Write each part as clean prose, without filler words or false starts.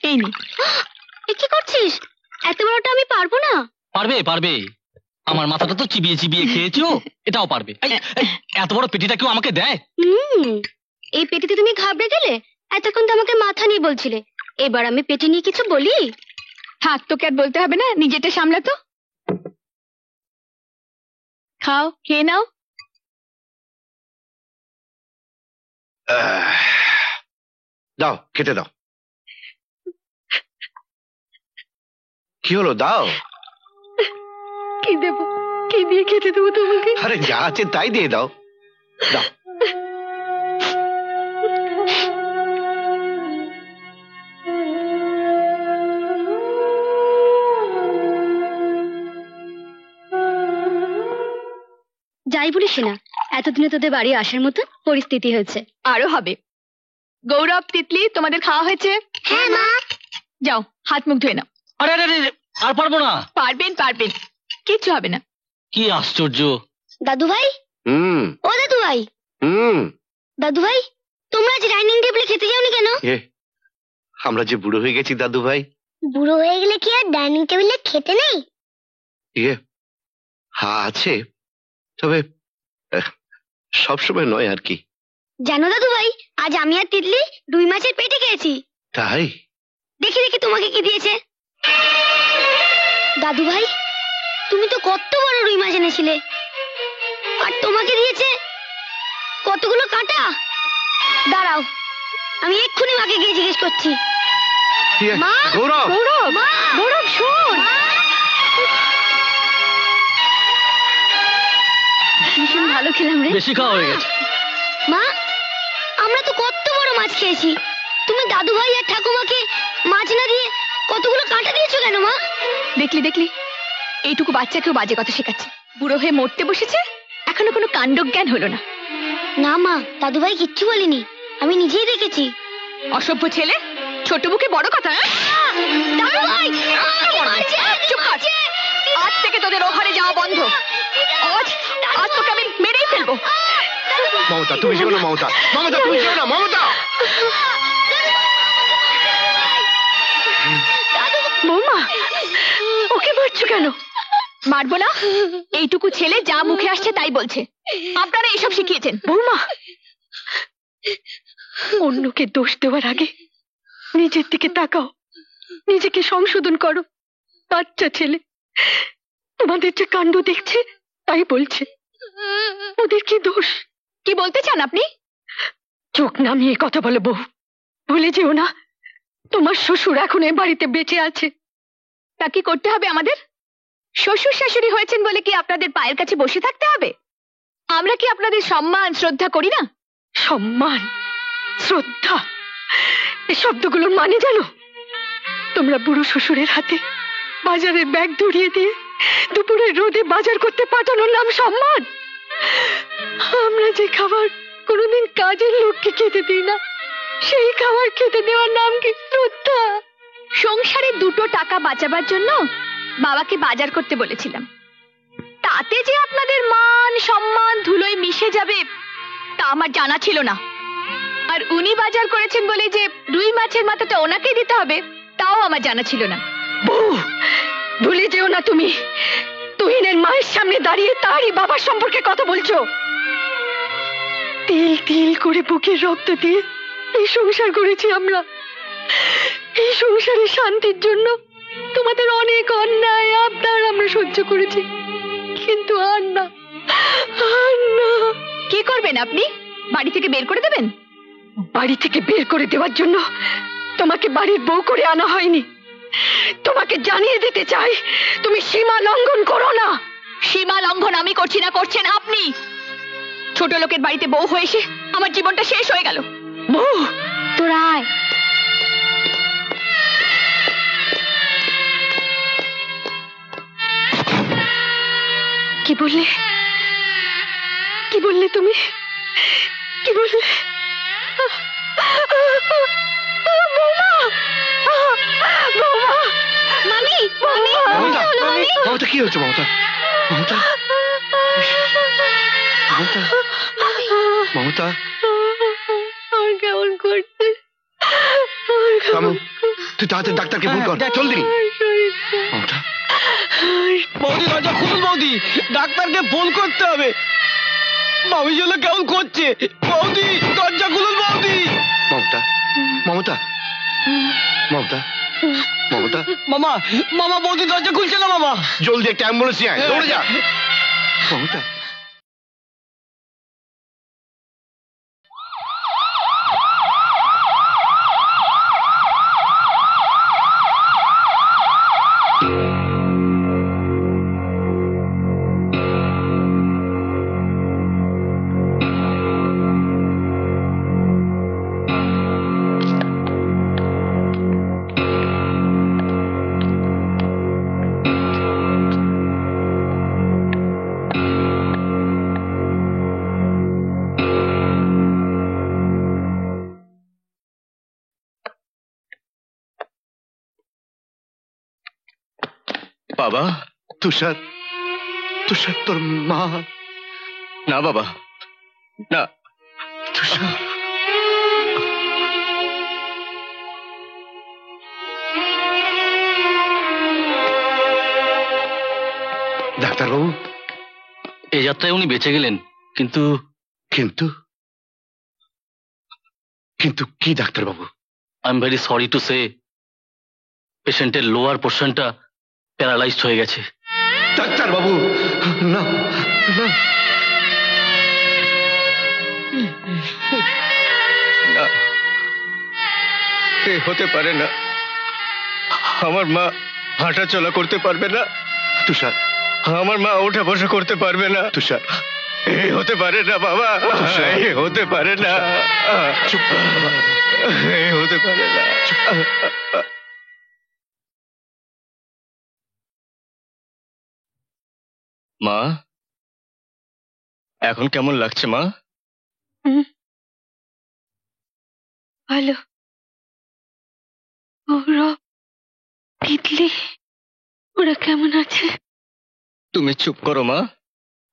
এই নে। কি করছিস? এত বড়টা আমি পারবো না। পারবে পারবে, আমার মাথাটা তো চিবিয়ে চিবিয়ে খেয়েছো, এটাও পারবে। এত বড় পেটিটা কেউ আমাকে দেয়? এই পেটিতে তুমি ঘাবড়ে গেলে? এতক্ষণ তো আমাকে মাথা নিয়ে বলছিলে, এবার আমি পেটি নিয়ে কিছু বলি? থাক, তোকে আর বলতে হবে না, নিজেটা সামলা তো। খাও, খেয়ে নাও। দাও, খেতে দাও। কি হলো, দাও। কি দেবো? কি দিয়ে খেতে দেবো তোমাকে? আরে যা আছে তাই দিয়ে দাও, দাও। যাই বলিস না, এতদিনে তোদের বাড়ি আসার মতো পরিস্থিতি হয়েছে। আরো হবে। গৌরব, তিতলি, তোমাদের খাওয়া হয়েছে? হ্যাঁ মা। যাও, হাত মুখ ধুয়ে নাও। আরে আরে আর পারবো না। পারবেন পারবেন, কিচ্ছু হবে না। কি আশ্চর্য। দাদু ভাই, ও দাদু ভাই, দাদু ভাই, তোমরা আজ ডাইনিং টেবিলে খেতে যাওনি কেন? আমরা যে বুড়ো হয়ে গেছি দাদু ভাই। বুড়ো হয়ে গেলে কি আর ডাইনিং টেবিলে খেতে নেই? হ্যাঁ আছে, তবে সবসময় নয় আর কি। জানো দাদু ভাই, আজ আমি আর তিতলি রুই মাছের পেটে খেয়েছি। তাই? দেখি দেখি তোমাকে কি দিয়েছে। দাদু ভাই, তুমি তো কত বড় রুই মাছ এনেছিলে, আর তোমাকে দিয়েছে কতগুলো কাঁটা। দাঁড়াও, আমি এক্ষুনি মাকে গিয়ে জিজ্ঞেস করছি। মা, গৌরব, গৌরব, গৌরব শোন। ভীষণ ভালো খেলাম রে। বেশি খাওয়া হয়ে গেছে। মা, আমরা তো কত বড় মাছ খেয়েছি, তুমি দাদু ভাই আর ঠাকুমাকে মাছ না দিয়ে কতগুলো কাঁটা দিয়েছো কেন মা? দেখলি দেখলি, এইটুকু বাচ্চাকেও বাজে কথা শেখাচ্ছে। বুড়ো হয়ে মরতে বসেছে, এখনো কোনো কাণ্ডজ্ঞান হলো না। না মা, দাদু ভাই কিচ্ছু বলিনি, আমি নিজেই দেখেছি। অসভ্য ছেলে, ছোট মুখে বড় কথা। দাদু ভাই, চুপ কর। আজ থেকে তোদের ওখানে যাওয়া বন্ধ। আজ তোকে আমি মেরেই ফেলবো। মমতা তুমি যেও না, মমতা, মমতা তুমি যেও না, মমতা। বৌমা, ওকে মারছো কেন? মারবো না, এইটুকু ছেলে যা মুখে আসছে তাই বলছে। আপনারা এসব শিখিয়েছেন। বৌমা, অন্যকে দোষ দেওয়ার আগে নিজের দিকে তাকাও, নিজেকে সংশোধন করো। বাচ্চা ছেলে তোমাদের যে কাণ্ড দেখছে তাই বলছে, ওদের কি দোষ? কি বলতে চান আপনি? চোখ নামিয়ে কথা বলো বউ, ভুলে যেও না তোমার শ্বশুর এখন এ বাড়িতে বেঁচে আছে। তা কি করতে হবে আমাদের? শ্বশুর শাশুড়ি হয়েছেন বলে কি আপনাদের পায়ের কাছে বসে থাকতে হবে? আমরা কি আপনাদের সম্মান শ্রদ্ধা করি না? সম্মান শ্রদ্ধা এই শব্দগুলোর মানে জানো? তোমরা বুড়ো শ্বশুরের হাতে বাজারের ব্যাগ ধরিয়ে দিয়ে দুপুরের রোদে বাজার করতে পাঠানোর নাম সম্মান? আমরা যে খাবার কোনোদিন কাজের লোককে খেতে দিই না, সেই খাবার খেতে দেওয়ার নাম কি শ্রদ্ধা? সংসারে দুটো টাকা বাঁচাবার জন্য বাবাকে বাজার করতে বলেছিলাম, তাতে যে আপনাদের মান সম্মান ধুলোয় মিশে যাবে তা আমার জানা ছিল না। আর উনি বাজার করেছেন বলে যে রুই মাছের মাথাটা ওনাকে দিতে হবে তাও আমার জানা ছিল না। বউ, ভুলে যেও না তুমি তুহিনের মায়ের সামনে দাঁড়িয়ে তারই বাবার সম্পর্কে কথা বলছো। তিল তিল করে বুকের রক্ত দিয়ে এই সংসার করেছি আমরা। এই সংসারের শান্তির জন্য তোমাদের অনেক অন্যায় আবদার আমরা সহ্য করেছি, কিন্তু আর না, আর না। কি করবেন আপনি? বাড়ি থেকে বের করে দেবেন? বাড়ি থেকে বের করে দেওয়ার জন্য তোমাকে বাড়ির বউ করে আনা হয়নি। তোমাকে জানিয়ে দিতে চাই, তুমি সীমা লঙ্ঘন করো না। সীমা লঙ্ঘন আমি করছি না, করছেন আপনি। ছোট লোকের বাড়িতে বউ হয়ে এসে আমার জীবনটা শেষ হয়ে গেল। বউ, তোরা আয়। কি বললে? কি বললে তুমি? কি বললে? মামি, মামি, মমতা কি হয়েছে? মমতা, মমতা, মমতা, মমতা, আমার কেমন করছে? থামো, তুই তাড়াতাড়ি ডাক্তারকে ফোন কর, জলদি। মমতা, বৌদি দরজা খুলুন বৌদি, ডাক্তারকে ফোন করতে হবে। মামি জন্য কেমন করছে, বৌদি দরজা খুলুন বৌদি। মমতা, মমতা, মমতা, মমতা, মামা মামা বৌদি দরজা খুলছে না মামা। জলদি একটা অ্যাম্বুলেন্স নিয়ে আয়, দৌড়ে যা। মমতা, বাবা, তুষার, তুষার তোর মা। না বাবা, না। তুষার, ডাক্তারবাবু। এই যাত্রায় উনি বেঁচে গেলেন, কিন্তু কিন্তু কিন্তু কি ডাক্তারবাবু? I am very sorry to say, পেশেন্টের লোয়ার পোর্শনটা প্যারালাইজড হয়ে গেছে। ডাক্তারবাবু, না না, না, এ হতে পারে না। আমার মা হাঁটা চলা করতে পারবে না, তুষার, আমার মা ওঠা বসা করতে পারবে না। তুষার, এ হতে পারে না বাবা, এ হতে পারে না, চুপ কর বাবা। এ হতে পারে না। মা, এখন কেমন লাগছে মা? ভালো। ওরা তিতলি, ওরা কেমন আছে? তুমি চুপ করো মা,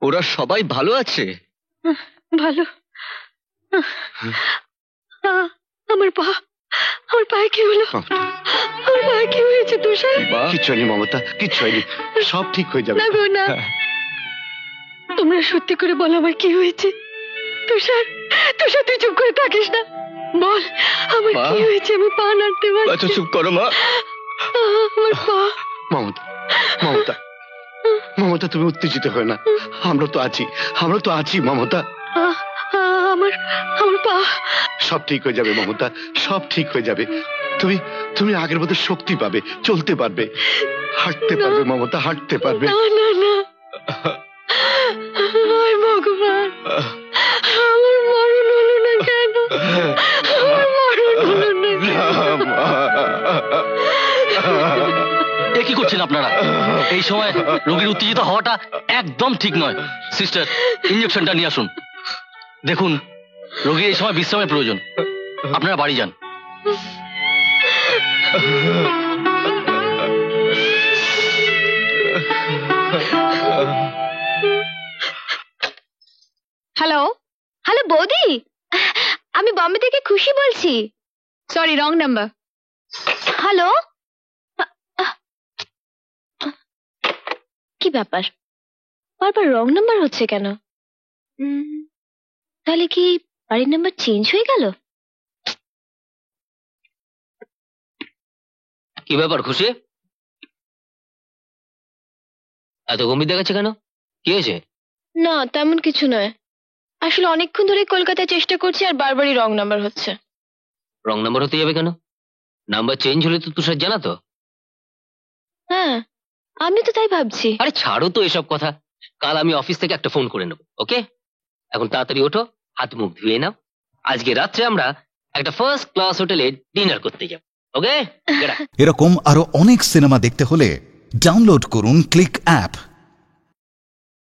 ওরা সবাই ভালো আছে। ভালো। আমার পা, আমার পায়ে কি হলো? আমার পায়ে কি হয়েছে তুষার? মা, কিচ্ছু হয়নি মমতা, কিচ্ছু হয়নি, সব ঠিক হয়ে যাবে। না গো না, তোমরা সত্যি করে বলো আমার কি হয়েছে। তুষার, তুষার তুই চুপ করে থাকিস না, বল আমার মা, কি হয়েছে। আমি পা নাড়তে আচ্ছা পারছি। চুপ করো মা। আমার পা। মমতা, মমতা, মমতা তুমি উত্তেজিত হয়ে না, আমরা তো আছি, আমরা তো আছি মমতা। আমার আমার পা। সব ঠিক হয়ে যাবে মমতা, সব ঠিক হয়ে যাবে। তুমি তুমি আগের মতো শক্তি পাবে, চলতে পারবে, হাঁটতে পারবে মমতা, হাঁটতে পারবে। না না না, হায় ভগবান, আমার মরণ হলো না কেন? আমার মরণ হলো না কেন? এ কি করছেন আপনারা? এই সময় রোগীর উত্তেজিত হওয়াটা একদম ঠিক নয়। সিস্টার, ইঞ্জেকশনটা নিয়ে আসুন। দেখুন, রোগীর এই সময় বিশ্রামের প্রয়োজন, আপনারা বাড়ি যান। হ্যালো, হ্যালো বৌদি, আমি বম্বে থেকে খুশি বলছি। Sorry, wrong number. হ্যালো, কি ব্যাপার, বারবার রং নাম্বার হচ্ছে কেন? তাহলে কি বাড়ির নাম্বার চেঞ্জ হয়ে গেল? কি ব্যাপার খুশি, এত গম্ভীর দেখাচ্ছে কেন? কি হয়েছে? না তেমন কিছু নয়, আসলে অনেকক্ষণ ধরে কলকাতায় চেষ্টা করছি আর বারবারই রং নাম্বার হচ্ছে। রং নাম্বার হতে যাবে কেন? নাম্বার চেঞ্জ হলে তো তুষার জানাতো। হ্যাঁ, আমি তো তাই ভাবছি। আরে ছাড়ো তো এসব কথা, কাল আমি অফিস থেকে একটা ফোন করে নেবো। ওকে, এখন তাড়াতাড়ি ওঠো, হাত মুখ ধুয়ে নাও। আজকে রাত্রে আমরা একটা ফার্স্ট ক্লাস হোটেলে ডিনার করতে যাব। ওকে, এরকম আরো অনেক সিনেমা দেখতে হলে ডাউনলোড করুন ক্লিক অ্যাপ।